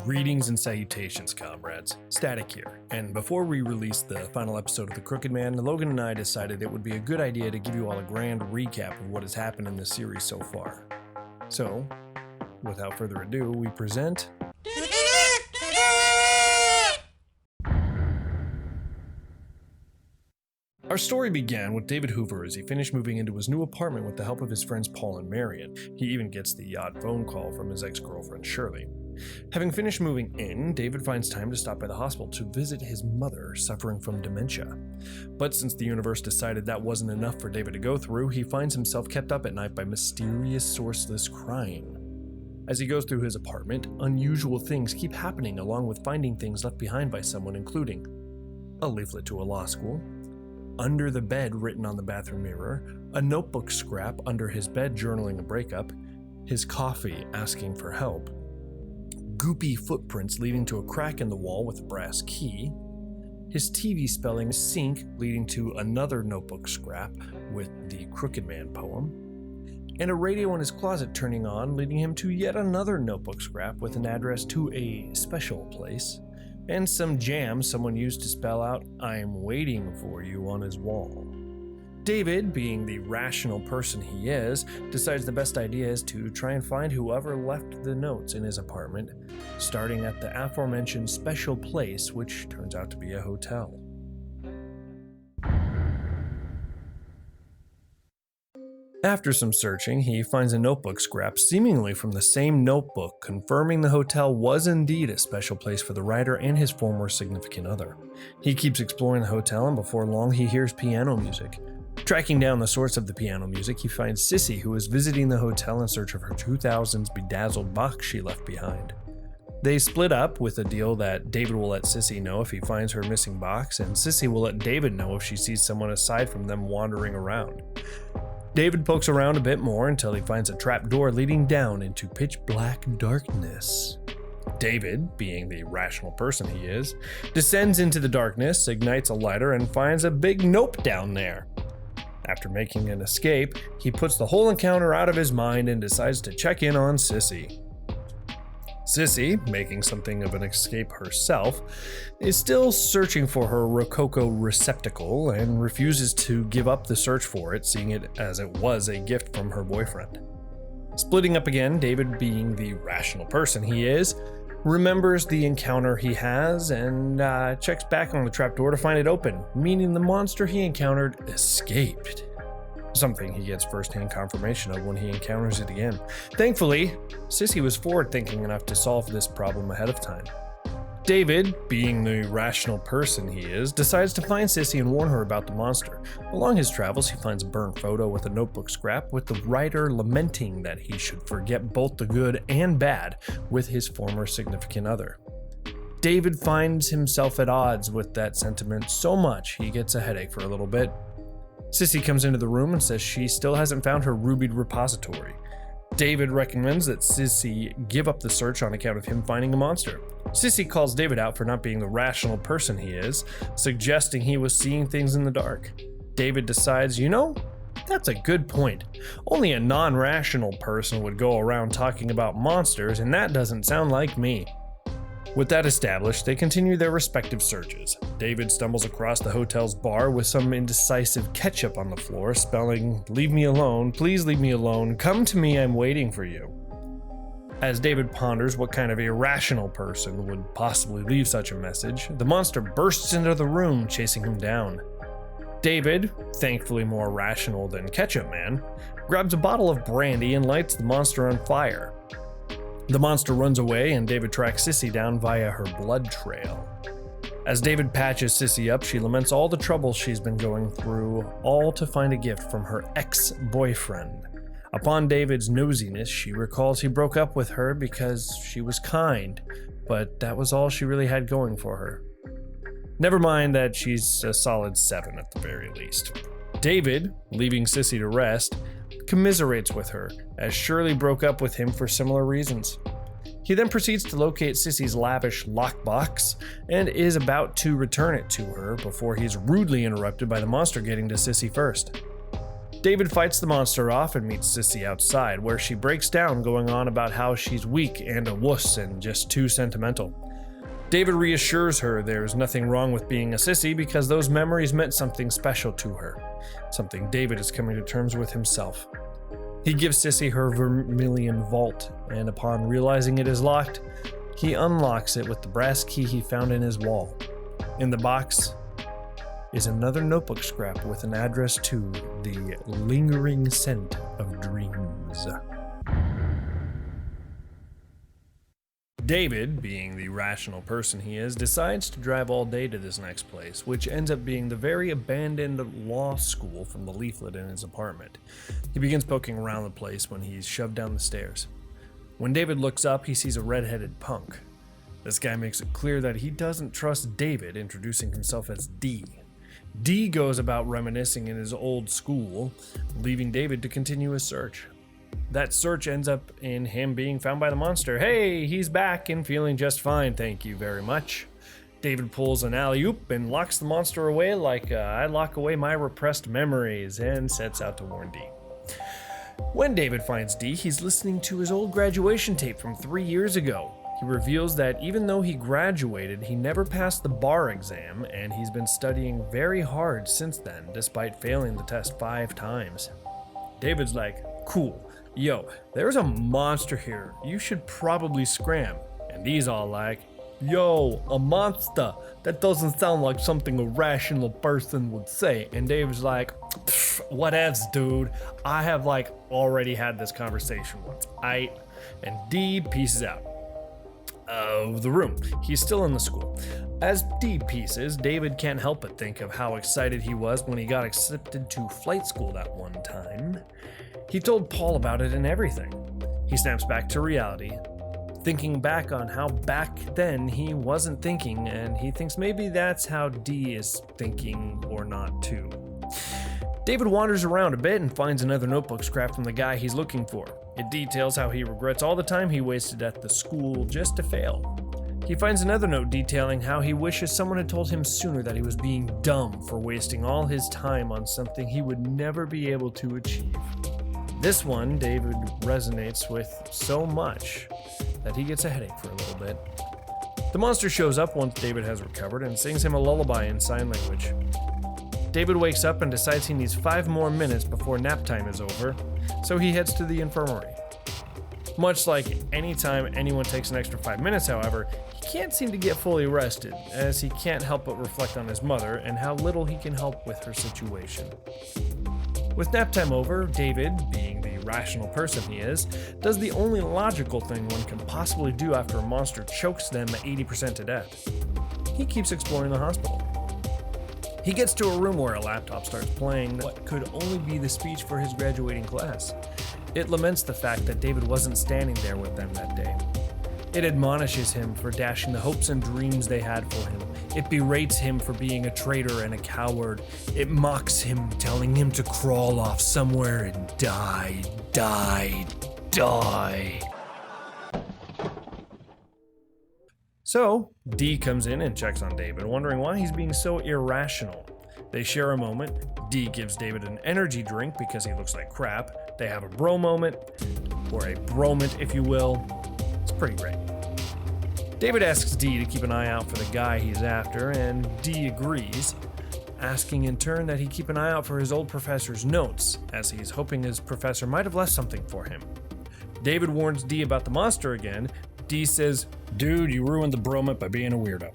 Greetings and salutations, comrades. Static here. And before we release the final episode of The Crooked Man, Logan and I decided it would be a good idea to give you all a grand recap of what has happened in this series so far. So, without further ado, we present... Our story began with David Hoover as he finished moving into his new apartment with the help of his friends Paul and Marion. He even gets the odd phone call from his ex-girlfriend Shirley. Having finished moving in, David finds time to stop by the hospital to visit his mother, suffering from dementia. But since the universe decided that wasn't enough for David to go through, he finds himself kept up at night by mysterious, sourceless crying. As he goes through his apartment, unusual things keep happening, along with finding things left behind by someone, including a leaflet to a law school, under the bed written on the bathroom mirror, a notebook scrap under his bed journaling a breakup, his coffee asking for help, goopy footprints leading to a crack in the wall with a brass key, his TV spelling sink leading to another notebook scrap with the Crooked Man poem, and a radio in his closet turning on leading him to yet another notebook scrap with an address to a special place, and some jam someone used to spell out "I'm waiting for you" on his wall. David, being the rational person he is, decides the best idea is to try and find whoever left the notes in his apartment, starting at the aforementioned special place, which turns out to be a hotel. After some searching, he finds a notebook scrap seemingly from the same notebook, confirming the hotel was indeed a special place for the writer and his former significant other. He keeps exploring the hotel, and before long he hears piano music. Tracking down the source of the piano music, he finds Sissy, who is visiting the hotel in search of her 2000s bedazzled box she left behind. They split up with a deal that David will let Sissy know if he finds her missing box, and Sissy will let David know if she sees someone aside from them wandering around. David pokes around a bit more until he finds a trap door leading down into pitch black darkness. David, being the rational person he is, descends into the darkness, ignites a lighter, and finds a big nope down there. After making an escape, he puts the whole encounter out of his mind and decides to check in on Sissy. Sissy, making something of an escape herself, is still searching for her Rococo receptacle and refuses to give up the search for it, seeing it as it was a gift from her boyfriend. Splitting up again, David, being the rational person he is, remembers the encounter he has and checks back on the trapdoor to find it open, meaning the monster he encountered escaped. Something he gets first-hand confirmation of when he encounters it again. Thankfully, Sissy was forward-thinking enough to solve this problem ahead of time. David, being the rational person he is, decides to find Sissy and warn her about the monster. Along his travels, he finds a burnt photo with a notebook scrap with the writer lamenting that he should forget both the good and bad with his former significant other. David finds himself at odds with that sentiment so much he gets a headache for a little bit. Sissy comes into the room and says she still hasn't found her rubied repository. David recommends that Sissy give up the search on account of him finding a monster. Sissy calls David out for not being the rational person he is, suggesting he was seeing things in the dark. David decides, that's a good point. Only a non-rational person would go around talking about monsters, and that doesn't sound like me. With that established, they continue their respective searches. David stumbles across the hotel's bar with some indecisive ketchup on the floor, spelling, "Leave me alone, please leave me alone, come to me, I'm waiting for you." As David ponders what kind of irrational person would possibly leave such a message, the monster bursts into the room, chasing him down. David, thankfully more rational than Ketchup Man, grabs a bottle of brandy and lights the monster on fire. The monster runs away, and David tracks Sissy down via her blood trail. As David patches Sissy up, she laments all the trouble she's been going through, all to find a gift from her ex-boyfriend. Upon David's nosiness, she recalls he broke up with her because she was kind, but that was all she really had going for her. Never mind that she's a solid 7 at the very least. David, leaving Sissy to rest, commiserates with her, as Shirley broke up with him for similar reasons. He then proceeds to locate Sissy's lavish lockbox and is about to return it to her before he's rudely interrupted by the monster getting to Sissy first. David fights the monster off and meets Sissy outside, where she breaks down, going on about how she's weak and a wuss and just too sentimental. David reassures her there's nothing wrong with being a sissy because those memories meant something special to her, something David is coming to terms with himself. He gives Sissy her vermilion vault, and upon realizing it is locked, he unlocks it with the brass key he found in his wall. In the box is another notebook scrap with an address to the lingering scent of dreams. David, being the rational person he is, decides to drive all day to this next place, which ends up being the very abandoned law school from the leaflet in his apartment. He begins poking around the place when he's shoved down the stairs. When David looks up, he sees a red-headed punk. This guy makes it clear that he doesn't trust David, introducing himself as D. D goes about reminiscing in his old school, leaving David to continue his search. That search ends up in him being found by the monster. Hey, he's back and feeling just fine, thank you very much. David pulls an alley-oop and locks the monster away like I lock away my repressed memories, and sets out to warn D. When David finds D, he's listening to his old graduation tape from 3 years ago. He reveals that even though he graduated, he never passed the bar exam, and he's been studying very hard since then, despite failing the test 5 times. David's like, cool, yo, there's a monster here, you should probably scram. And D's all like, yo, a monster? That doesn't sound like something a rational person would say. And David's like, whatevs, dude. I have already had this conversation once. And D pieces out of the room. He's still in the school. As D pieces, David can't help but think of how excited he was when he got accepted to flight school that one time. He told Paul about it and everything. He snaps back to reality, thinking back on how back then he wasn't thinking, and he thinks maybe that's how D is thinking or not too. David wanders around a bit and finds another notebook scrap from the guy he's looking for. It details how he regrets all the time he wasted at the school just to fail. He finds another note detailing how he wishes someone had told him sooner that he was being dumb for wasting all his time on something he would never be able to achieve. This one David resonates with so much that he gets a headache for a little bit. The monster shows up once David has recovered and sings him a lullaby in sign language. David wakes up and decides he needs 5 more minutes before nap time is over, so he heads to the infirmary. Much like any time anyone takes an extra 5 minutes, however, he can't seem to get fully rested, as he can't help but reflect on his mother and how little he can help with her situation. With nap time over, David, being the rational person he is, does the only logical thing one can possibly do after a monster chokes them 80% to death. He keeps exploring the hospital. He gets to a room where a laptop starts playing what could only be the speech for his graduating class. It laments the fact that David wasn't standing there with them that day. It admonishes him for dashing the hopes and dreams they had for him. It berates him for being a traitor and a coward. It mocks him, telling him to crawl off somewhere and die. So, D comes in and checks on David, wondering why he's being so irrational. They share a moment. D gives David an energy drink because he looks like crap. They have a bro moment, or a bromant if you will. It's pretty great. David asks D to keep an eye out for the guy he's after, and D agrees, asking in turn that he keep an eye out for his old professor's notes, as he's hoping his professor might have left something for him. David warns D about the monster again. D says, dude, you ruined the bromant by being a weirdo.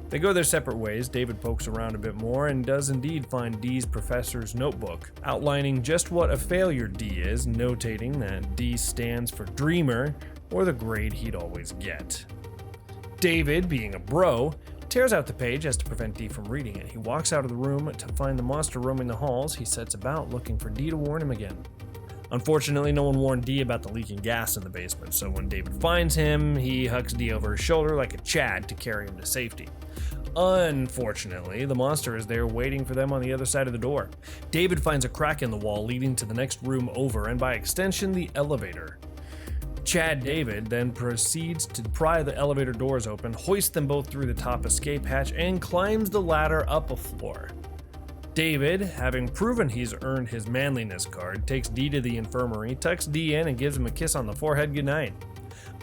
They go their separate ways. David pokes around a bit more and does indeed find D's professor's notebook, outlining just what a failure D is, notating that D stands for dreamer, or the grade he'd always get. David, being a bro, tears out the page as to prevent D from reading it. He walks out of the room to find the monster roaming the halls. He sets about looking for D to warn him again. Unfortunately, no one warned D about the leaking gas in the basement, so when David finds him, he hucks D over his shoulder like a Chad to carry him to safety. Unfortunately, the monster is there waiting for them on the other side of the door. David finds a crack in the wall leading to the next room over, and by extension, the elevator. Chad David then proceeds to pry the elevator doors open, hoist them both through the top escape hatch, and climbs the ladder up a floor. David, having proven he's earned his manliness card, takes Dee to the infirmary, tucks Dee in, and gives him a kiss on the forehead goodnight.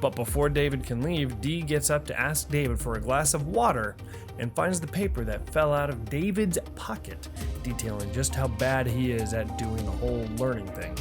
But before David can leave, Dee gets up to ask David for a glass of water and finds the paper that fell out of David's pocket, detailing just how bad he is at doing the whole learning thing.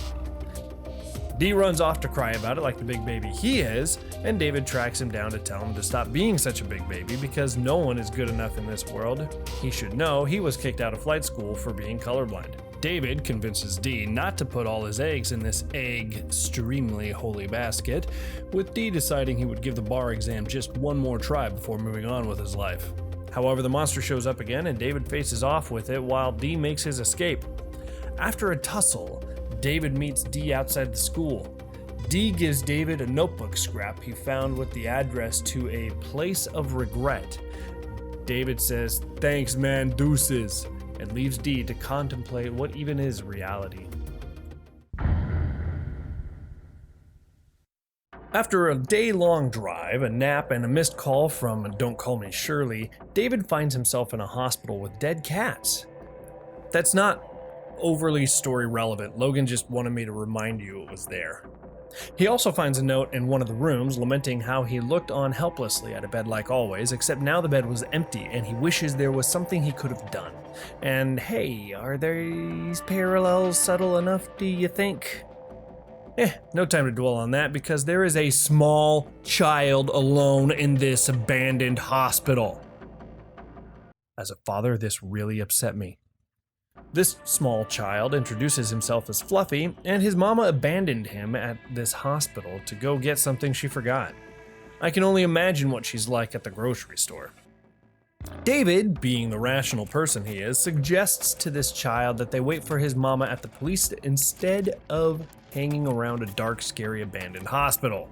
Dee runs off to cry about it like the big baby he is, and David tracks him down to tell him to stop being such a big baby because no one is good enough in this world. He should know he was kicked out of flight school for being colorblind. David convinces Dee not to put all his eggs in this extremely holy basket, with Dee deciding he would give the bar exam just one more try before moving on with his life. However, the monster shows up again and David faces off with it while Dee makes his escape. After a tussle, David meets Dee outside the school. Dee gives David a notebook scrap he found with the address to a place of regret. David says, "Thanks man, deuces," and leaves Dee to contemplate what even is reality. After a day-long drive, a nap, and a missed call from Don't Call Me Shirley, David finds himself in a hospital with dead cats. That's not overly story relevant. Logan just wanted me to remind you it was there. He also finds a note in one of the rooms lamenting how he looked on helplessly at a bed like always, except now the bed was empty and he wishes there was something he could have done. And hey, are these parallels subtle enough, do you think? No time to dwell on that because there is a small child alone in this abandoned hospital. As a father, this really upset me. This small child introduces himself as Fluffy, and his mama abandoned him at this hospital to go get something she forgot. I can only imagine what she's like at the grocery store. David, being the rational person he is, suggests to this child that they wait for his mama at the police instead of hanging around a dark, scary, abandoned hospital.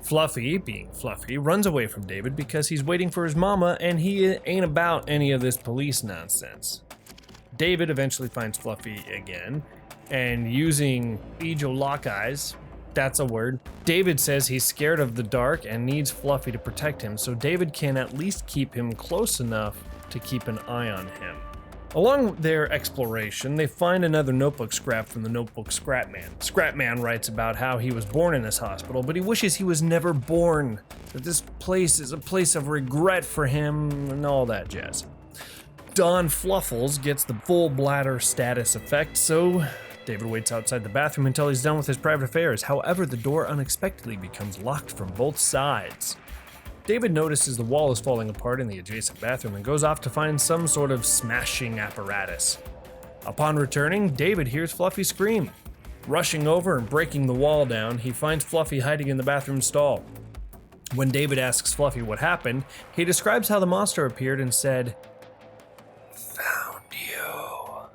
Fluffy, being Fluffy, runs away from David because he's waiting for his mama and he ain't about any of this police nonsense. David eventually finds Fluffy again, and using lock eyes, that's a word, David says he's scared of the dark and needs Fluffy to protect him, so David can at least keep him close enough to keep an eye on him. Along their exploration, they find another notebook scrap from the notebook Scrapman. Scrapman writes about how he was born in this hospital, but he wishes he was never born, that this place is a place of regret for him, and all that jazz. Don Fluffles gets the full bladder status effect, so David waits outside the bathroom until he's done with his private affairs. However, the door unexpectedly becomes locked from both sides. David notices the wall is falling apart in the adjacent bathroom and goes off to find some sort of smashing apparatus. Upon returning, David hears Fluffy scream. Rushing over and breaking the wall down, he finds Fluffy hiding in the bathroom stall. When David asks Fluffy what happened, he describes how the monster appeared and said, "Found you."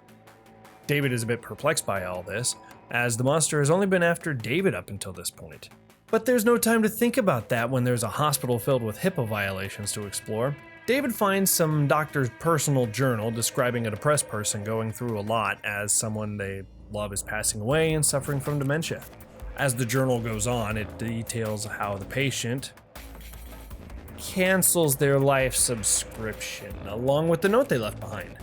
David is a bit perplexed by all this, as the monster has only been after David up until this point. But there's no time to think about that when there's a hospital filled with HIPAA violations to explore. David finds some doctor's personal journal describing a depressed person going through a lot as someone they love is passing away and suffering from dementia. As the journal goes on, it details how the patient cancels their life subscription, along with the note they left behind.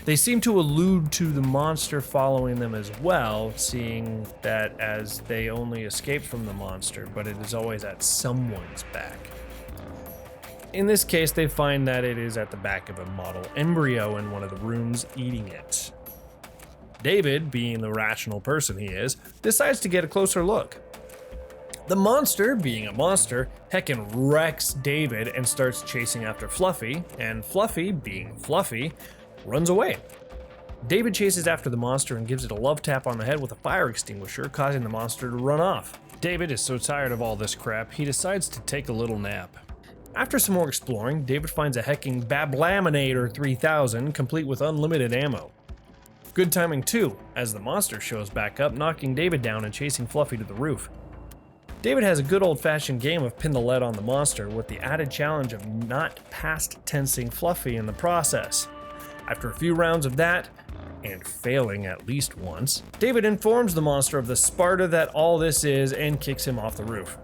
They seem to allude to the monster following them as well, seeing that as they only escape from the monster, but it is always at someone's back. In this case, they find that it is at the back of a model embryo in one of the rooms eating it. David, being the rational person he is, decides to get a closer look. The monster, being a monster, heckin' wrecks David and starts chasing after Fluffy, and Fluffy, being Fluffy, runs away. David chases after the monster and gives it a love tap on the head with a fire extinguisher, causing the monster to run off. David is so tired of all this crap, he decides to take a little nap. After some more exploring, David finds a hecking Bablaminator 3000, complete with unlimited ammo. Good timing too, as the monster shows back up, knocking David down and chasing Fluffy to the roof. David has a good old-fashioned game of pin the lead on the monster, with the added challenge of not past tensing Fluffy in the process. After a few rounds of that, and failing at least once, David informs the monster of the Sparta that all this is and kicks him off the roof.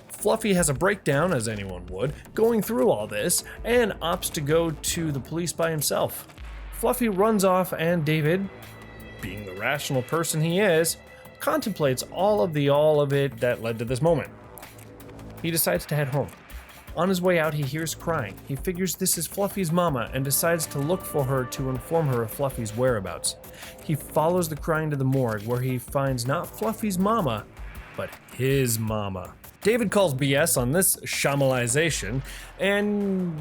Fluffy has a breakdown, as anyone would, going through all this, and opts to go to the police by himself. Fluffy runs off, and David, being the rational person he is, contemplates all of it that led to this moment. He decides to head home. On his way out, he hears crying. He figures this is Fluffy's mama and decides to look for her to inform her of Fluffy's whereabouts. He follows the crying to the morgue, where he finds not Fluffy's mama, but his mama. David calls BS on this Shyamalanization, and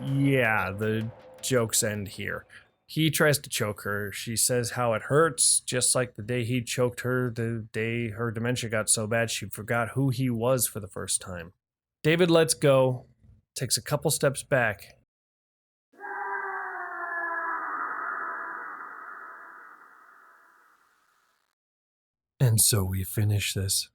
yeah, the jokes end here. He tries to choke her. She says how it hurts, just like the day he choked her, the day her dementia got so bad she forgot who he was for the first time. David lets go, takes a couple steps back. And so we finish this.